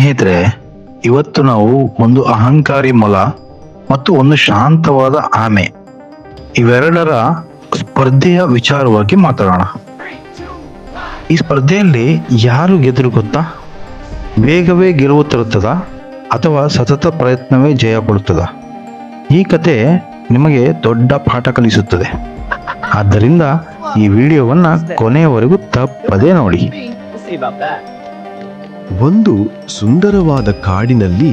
ಸ್ನೇಹಿತರೆ, ಇವತ್ತು ನಾವು ಒಂದು ಅಹಂಕಾರಿ ಮೊಲ ಮತ್ತು ಒಂದು ಶಾಂತವಾದ ಆಮೆ ಇವೆರಡರ ಸ್ಪರ್ಧೆಯ ವಿಚಾರವಾಗಿ ಮಾತಾಡೋಣ. ಈ ಸ್ಪರ್ಧೆಯಲ್ಲಿ ಯಾರು ಗೆದ್ರು ಗೊತ್ತಾ? ವೇಗವೇ ಗೆಲುವು ತರುತ್ತದ ಅಥವಾ ಸತತ ಪ್ರಯತ್ನವೇ ಜಯ ಕೊಡುತ್ತದ? ಈ ಕತೆ ನಿಮಗೆ ದೊಡ್ಡ ಪಾಠ ಕಲಿಸುತ್ತದೆ. ಆದ್ದರಿಂದ ಈ ವಿಡಿಯೋವನ್ನ ಕೊನೆಯವರೆಗೂ ತಪ್ಪದೇ ನೋಡಿ. ಒಂದು ಸುಂದರವಾದ ಕಾಡಿನಲ್ಲಿ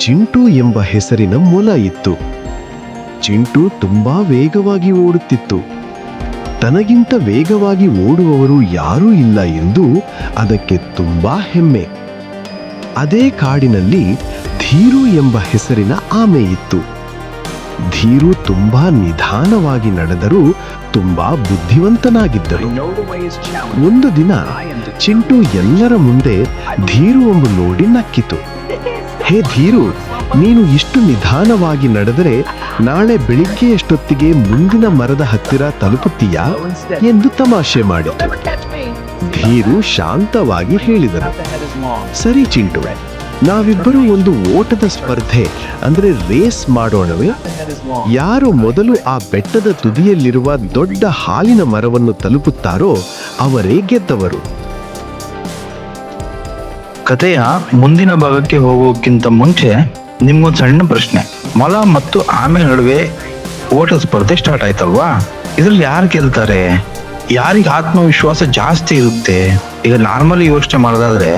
ಚಿಂಟು ಎಂಬ ಹೆಸರಿನ ಮೊಲ ಇತ್ತು. ಚಿಂಟು ತುಂಬಾ ವೇಗವಾಗಿ ಓಡುತ್ತಿತ್ತು. ತನಗಿಂತ ವೇಗವಾಗಿ ಓಡುವವರು ಯಾರೂ ಇಲ್ಲ ಎಂದು ಅದಕ್ಕೆ ತುಂಬಾ ಹೆಮ್ಮೆ. ಅದೇ ಕಾಡಿನಲ್ಲಿ ಧೀರು ಎಂಬ ಹೆಸರಿನ ಆಮೆ ಇತ್ತು. ಧೀರು ತುಂಬಾ ನಿಧಾನವಾಗಿ ನಡೆದರೂ ತುಂಬಾ ಬುದ್ಧಿವಂತನಾಗಿದ್ದರು. ಒಂದು ದಿನ ಚಿಂಟು ಎಲ್ಲರ ಮುಂದೆ ಧೀರುವನ್ನು ನೋಡಿ ನಕ್ಕಿತು. ಹೇ ಧೀರು, ನೀನು ಇಷ್ಟು ನಿಧಾನವಾಗಿ ನಡೆದರೆ ನಾಳೆ ಬೆಳಿಗ್ಗೆಯಷ್ಟೊತ್ತಿಗೆ ಮುಂದಿನ ಮರದ ಹತ್ತಿರ ತಲುಪುತ್ತೀಯಾ ಎಂದು ತಮಾಷೆ ಮಾಡಿತು. ಧೀರು ಶಾಂತವಾಗಿ ಹೇಳಿದನು, ಸರಿ ಚಿಂಟು, ನಾವಿಬ್ಬರು ಒಂದು ಓಟದ ಸ್ಪರ್ಧೆ ಅಂದ್ರೆ ರೇಸ್ ಮಾಡೋಣವೇ? ಯಾರು ಮೊದಲು ಆ ಬೆಟ್ಟದ ತುದಿಯಲ್ಲಿರುವ ದೊಡ್ಡ ಹಾಲಿನ ಮರವನ್ನು ತಲುಪುತ್ತಾರೋ ಅವರೇ ಗೆದ್ದವರು. ಕಥೆಯ ಮುಂದಿನ ಭಾಗಕ್ಕೆ ಹೋಗೋಕ್ಕಿಂತ ಮುಂಚೆ ನಿಮ್ಗೊಂದು ಸಣ್ಣ ಪ್ರಶ್ನೆ. ಮೊಲ ಮತ್ತು ಆಮೆ ನಡುವೆ ಓಟ ಸ್ಪರ್ಧೆ ಸ್ಟಾರ್ಟ್ ಆಯ್ತಲ್ವಾ? ಇದ್ರಲ್ಲಿ ಯಾರು ಗೆಲ್ತಾರೆ? ಯಾರಿಗೆ ಆತ್ಮವಿಶ್ವಾಸ ಜಾಸ್ತಿ ಇರುತ್ತೆ? ಈಗ ನಾರ್ಮಲಿ ಯೋಚನೆ ಮಾಡೋದಾದ್ರೆ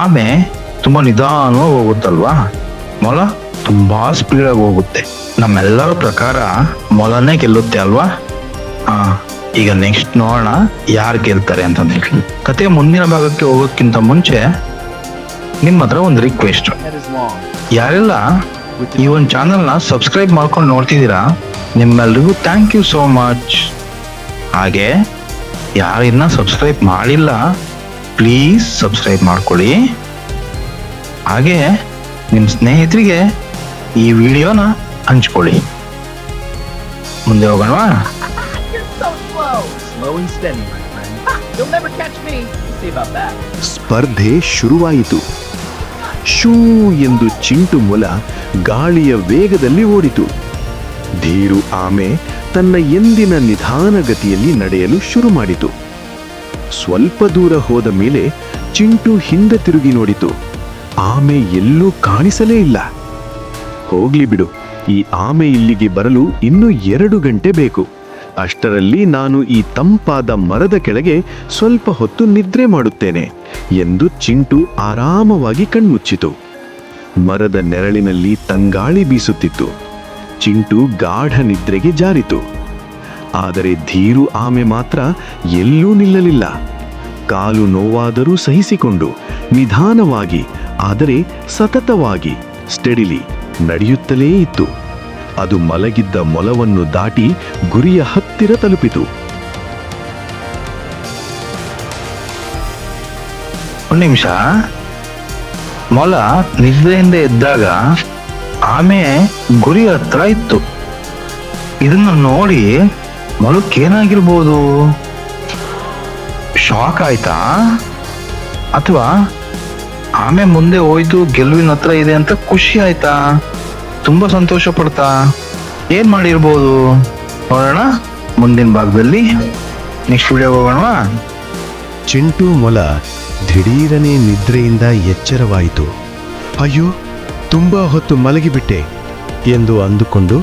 ಆಮೆ ತುಂಬಾ ನಿಧಾನವಾಗಿ ಹೋಗುತ್ತಲ್ವಾ, ಮೊಲ ತುಂಬಾ ಸ್ಪೀಡ್ ಆಗಿ ಹೋಗುತ್ತೆ. ನಮ್ಮೆಲ್ಲರ ಪ್ರಕಾರ ಮೊಲನೇ ಗೆಲ್ಲುತ್ತೆ ಅಲ್ವಾ? ಈಗ ನೆಕ್ಸ್ಟ್ ನೋಡೋಣ ಯಾರು ಗೆಲ್ತಾರೆ ಅಂತ ಹೇಳಿ. ಕಥೆಯ ಮುಂದಿನ ಭಾಗಕ್ಕೆ ಹೋಗೋಕ್ಕಿಂತ ಮುಂಚೆ ನಿಮ್ಮ ಹತ್ರ ಒಂದು ರಿಕ್ವೆಸ್ಟ್. ಯಾರೆಲ್ಲ ಈ ಒಂದು ಚಾನಲ್ನ ಸಬ್ಸ್ಕ್ರೈಬ್ ಮಾಡ್ಕೊಂಡು ನೋಡ್ತಿದ್ದೀರಾ, ನಿಮ್ಮೆಲ್ರಿಗೂ ಥ್ಯಾಂಕ್ ಯು ಸೋ ಮಚ್. ಹಾಗೆ ಯಾರಿನ್ನ ಸಬ್ಸ್ಕ್ರೈಬ್ ಮಾಡಿಲ್ಲ ಪ್ಲೀಸ್ ಸಬ್ಸ್ಕ್ರೈಬ್ ಮಾಡ್ಕೊಳ್ಳಿ. ಹಾಗೆ ನಿಮ್ಮ ಸ್ನೇಹಿತರಿಗೆ ಈ ವಿಡಿಯೋನ ಹಂಚ್ಕೊಳ್ಳಿ. ಮುಂದೆ ಹೋಗೋಣವಾ? ಸ್ಪರ್ಧೆ ಶುರುವಾಯಿತು. ಶೂ ಎಂದು ಚಿಂಟು ಮೊಲ ಗಾಳಿಯ ವೇಗದಲ್ಲಿ ಓಡಿತು. ಧೀರು ಆಮೆ ತನ್ನ ಎಂದಿನ ನಿಧಾನಗತಿಯಲ್ಲಿ ನಡೆಯಲು ಶುರು ಮಾಡಿತು. ಸ್ವಲ್ಪ ದೂರ ಹೋದ ಮೇಲೆ ಚಿಂಟು ಹಿಂದೆ ತಿರುಗಿ ನೋಡಿತು. ಆಮೆ ಎಲ್ಲೂ ಕಾಣಿಸಲೇ ಇಲ್ಲ. ಹೋಗ್ಲಿ ಬಿಡು, ಈ ಆಮೆ ಇಲ್ಲಿಗೆ ಬರಲು ಇನ್ನೂ 2 ಗಂಟೆ ಬೇಕು. ಅಷ್ಟರಲ್ಲಿ ನಾನು ಈ ತಂಪಾದ ಮರದ ಕೆಳಗೆ ಸ್ವಲ್ಪ ಹೊತ್ತು ನಿದ್ರೆ ಮಾಡುತ್ತೇನೆ ಎಂದು ಚಿಂಟು ಆರಾಮವಾಗಿ ಕಣ್ಮುಚ್ಚಿತು. ಮರದ ನೆರಳಿನಲ್ಲಿ ತಂಗಾಳಿ ಬೀಸುತ್ತಿತ್ತು. ಚಿಂಟು ಗಾಢ ನಿದ್ರೆಗೆ ಜಾರಿತು. ಆದರೆ ಧೀರು ಆಮೆ ಮಾತ್ರ ಎಲ್ಲೂ ನಿಲ್ಲಲಿಲ್ಲ. ಕಾಲು ನೋವಾದರೂ ಸಹಿಸಿಕೊಂಡು ನಿಧಾನವಾಗಿ ಆದರೆ ಸತತವಾಗಿ ಸ್ಟೆಡಿಲಿ ನಡೆಯುತ್ತಲೇ ಇತ್ತು. ಅದು ಮಲಗಿದ್ದ ಮೊಲವನ್ನು ದಾಟಿ ಗುರಿಯ ಹತ್ತಿರ ತಲುಪಿತು. ಒಂದು ನಿಮಿಷ. ಮೊಲ ನಿದ್ರೆಯಿಂದ ಎದ್ದಾಗ ಆಮೆ ಗುರಿ ಹತ್ರ ಇತ್ತು. ಇದನ್ನ ನೋಡಿ ಮೊಲಕ್ಕೇನಾಗಿರ್ಬೋದು? ಶಾಕ್ ಆಯ್ತಾ? ಅಥವಾ ಆಮೆ ಮುಂದೆ ಹೋಯ್ತು, ಗೆಲುವಿನ ಹತ್ರ ಇದೆ ಅಂತ ಖುಷಿ ಆಯ್ತಾ? ತುಂಬಾ ಸಂತೋಷ ಪಡ್ತಾ? ಏನ್ ಮಾಡಿರ್ಬೋದು ನೋಡೋಣ ಮುಂದಿನ ಭಾಗದಲ್ಲಿ. Next video ಹೋಗೋಣವಾ? ಚಿಂಟು ಮೊಲ ದಿಢೀರನೆ ನಿದ್ರೆಯಿಂದ ಎಚ್ಚರವಾಯಿತು. ಅಯ್ಯೋ, ತುಂಬಾ ಹೊತ್ತು ಮಲಗಿಬಿಟ್ಟೆ ಎಂದು ಅಂದುಕೊಂಡು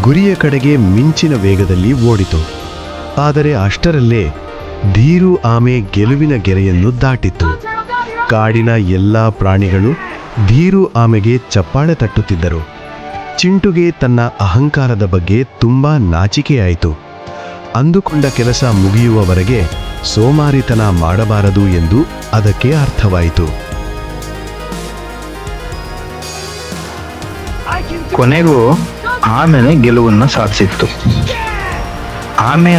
ಗುರಿಯ ಕಡೆಗೆ ಮಿಂಚಿನ ವೇಗದಲ್ಲಿ ಓಡಿತು. ಆದರೆ ಅಷ್ಟರಲ್ಲೇ ಧೀರು ಆಮೆ ಗೆಲುವಿನ ಗೆರೆಯನ್ನು ದಾಟಿತ್ತು. ಕಾಡಿನ ಎಲ್ಲಾ ಪ್ರಾಣಿಗಳು ಧೀರು ಆಮೆಗೆ ಚಪ್ಪಾಳೆ ತಟ್ಟುತ್ತಿದ್ದರು. ಚಿಂಟುಗೆ ತನ್ನ ಅಹಂಕಾರದ ಬಗ್ಗೆ ತುಂಬಾ ನಾಚಿಕೆಯಾಯಿತು. ಅಂದುಕೊಂಡ ಕೆಲಸ ಮುಗಿಯುವವರೆಗೆ ಸೋಮಾರಿತನ ಮಾಡಬಾರದು ಎಂದು ಅದಕ್ಕೆ ಅರ್ಥವಾಯಿತು. ಕೊನೆಗೂ ಆಮೆನೆ ಗೆಲುವನ್ನು ಸಾಧಿಸಿತ್ತು. ಆಮೆಯ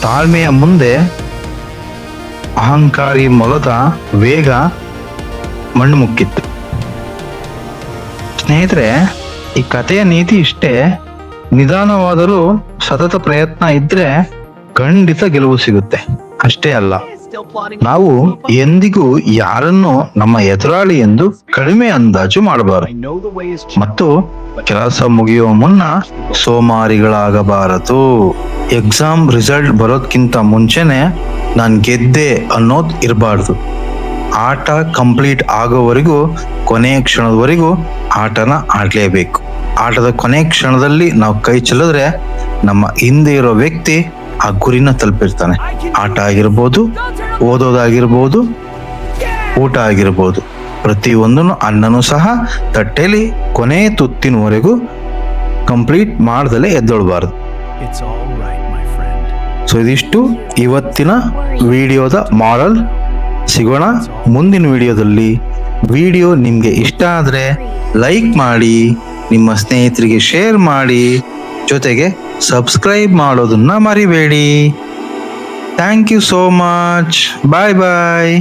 ತಾಳ್ಮೆಯ ಮುಂದೆ ಅಹಂಕಾರಿ ಮೊಲದ ವೇಗ ಮಣ್ಣು ಮುಕ್ಕಿತ್ತು. ಸ್ನೇಹಿತರೆ, ಈ ಕಥೆಯ ನೀತಿ ಇಷ್ಟೇ. ನಿಧಾನವಾದರೂ ಸತತ ಪ್ರಯತ್ನ ಇದ್ರೆ ಖಂಡಿತ ಗೆಲುವು ಸಿಗುತ್ತೆ. ಅಷ್ಟೇ ಅಲ್ಲ, ನಾವು ಎಂದಿಗೂ ಯಾರನ್ನು ನಮ್ಮ ಎದುರಾಳಿ ಎಂದು ಕಡಿಮೆ ಅಂದಾಜು ಮಾಡಬಾರದು ಮತ್ತು ಕೆಲಸ ಮುಗಿಯುವ ಮುನ್ನ ಸೋಮಾರಿಗಳಾಗಬಾರದು. ಎಕ್ಸಾಮ್ ರಿಸಲ್ಟ್ ಬರೋದ್ಕಿಂತ ಮುಂಚೆನೆ ನಾನು ಗೆದ್ದೆ ಅನ್ನೋದು ಇರಬಾರ್ದು. ಆಟ ಕಂಪ್ಲೀಟ್ ಆಗೋವರೆಗೂ ಕೊನೆಯ ಕ್ಷಣದವರೆಗೂ ಆಟನ ಆಡಲೇಬೇಕು. ಆಟದ ಕೊನೆಯ ಕ್ಷಣದಲ್ಲಿ ನಾವು ಕೈ ಚೆಲ್ಲಿದ್ರೆ ನಮ್ಮ ಹಿಂದೆ ಇರೋ ವ್ಯಕ್ತಿ ಆ ಗುರಿನ ತಲುಪಿರ್ತಾನೆ. ಆಟ ಆಗಿರ್ಬೋದು, ಓದೋದಾಗಿರ್ಬೋದು, ಊಟ ಆಗಿರ್ಬೋದು, ಪ್ರತಿಯೊಂದನ್ನು ಅನ್ನನೂ ಸಹ ತಟ್ಟೆಲಿ ಕೊನೆ ತುತ್ತಿನವರೆಗೂ ಕಂಪ್ಲೀಟ್ ಮಾಡ್ದಲೇ ಎದ್ದೊಳ್ಬಾರ್ದು. ಸೊ ಇದಿಷ್ಟು ಇವತ್ತಿನ ವಿಡಿಯೋದ ಮಾರಲ್. ಸಿಗೋಣ ಮುಂದಿನ ವಿಡಿಯೋದಲ್ಲಿ. ವಿಡಿಯೋ ನಿಮಗೆ ಇಷ್ಟ ಆದರೆ ಲೈಕ್ ಮಾಡಿ, ನಿಮ್ಮ ಸ್ನೇಹಿತರಿಗೆ ಶೇರ್ ಮಾಡಿ, ಜೊತೆಗೆ ಸಬ್ಸ್ಕ್ರೈಬ್ ಮಾಡೋದನ್ನ ಮರಿಬೇಡಿ. Thank you so much. Bye bye.